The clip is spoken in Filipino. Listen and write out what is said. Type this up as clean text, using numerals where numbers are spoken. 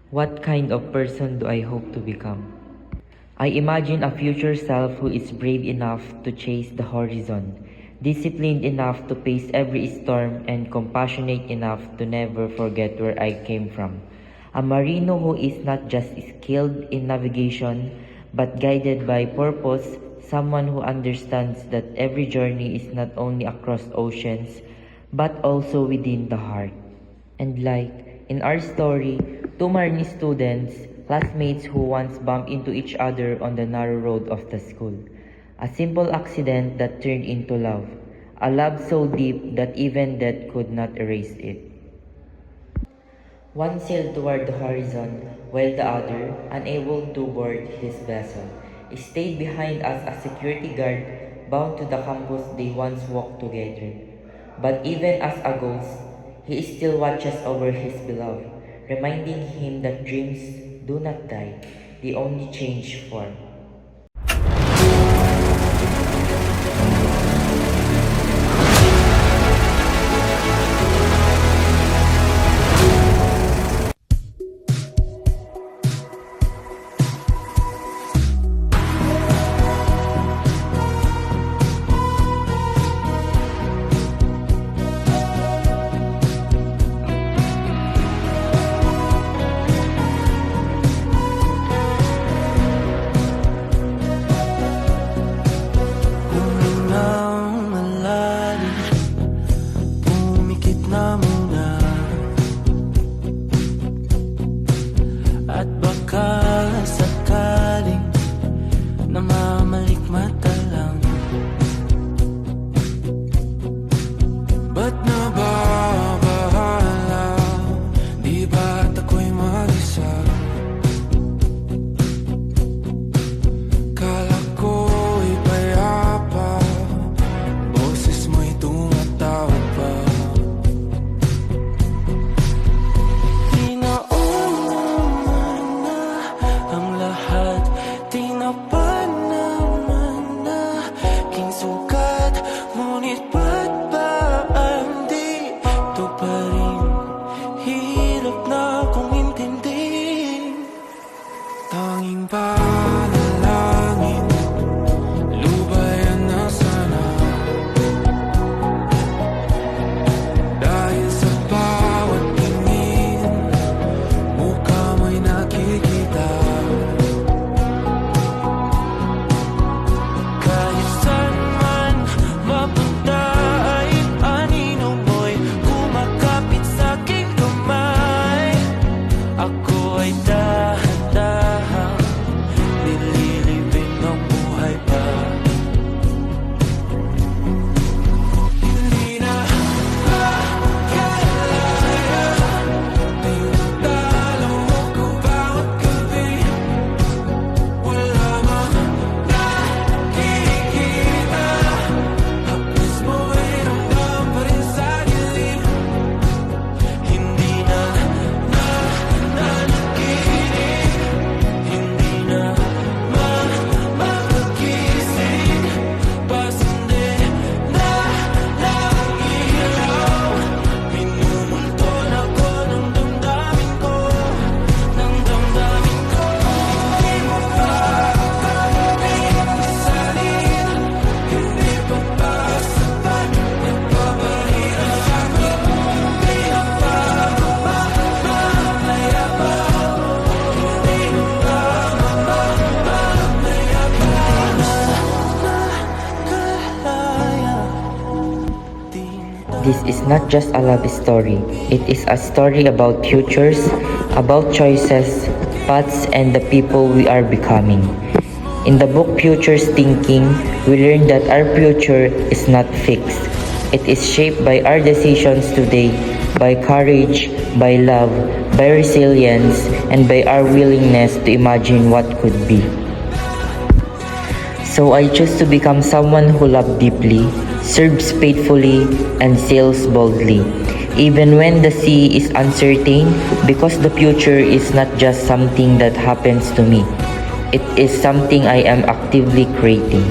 What kind of person do I hope to become? I imagine a future self who is brave enough to chase the horizon, disciplined enough to face every storm, and compassionate enough to never forget where I came from. A marino who is not just skilled in navigation, but guided by purpose, someone who understands that every journey is not only across oceans, but also within the heart. And like in our story, two marine students, classmates who once bumped into each other on the narrow road of the school. A simple accident that turned into love. A love so deep that even death could not erase it. One sailed toward the horizon, while the other, unable to board his vessel, stayed behind as a security guard bound to the campus they once walked together. But even as a ghost, he still watches over his beloved, reminding him that dreams do not die, they only change form. At baka sakaling namamalik mata lang. Ba't nababahala? Di ba't ako'y mag-isa? Kala ko'y payapa, boses mo'y tumatawag pa. Tanging panalangin, lubayan na sana. Dahil sa bawat tingin, mukha mo'y nakikita. Kahit saan man mapunta ay anino mo'y kumakapit sa'king kamay. Ako ay nililibing ng buhay pa. Hindi na makalaya, tinatalo mo ko bawat gabi. Wala mang nakikita, hapos mo ay ramdam pa rin sa dilim. Hindi na nakikinig, hindi na makagising. Pasindi na lang ilaw, minumulton ako ng damdamin ko, ng damdamin ko. Di mo pa isalin, hindi pa ba sapat, nagpapahirap ako. Di na pa mamamaya pa, hindi ko pa mamamaya pa. This is not just a love story, it is a story about futures, about choices, paths, and the people we are becoming. In the book Futures Thinking, we learn that our future is not fixed. It is shaped by our decisions today, by courage, by love, by resilience, and by our willingness to imagine what could be. So I choose to become someone who loves deeply, serves faithfully, and sails boldly, even when the sea is uncertain, because the future is not just something that happens to me. It is something I am actively creating.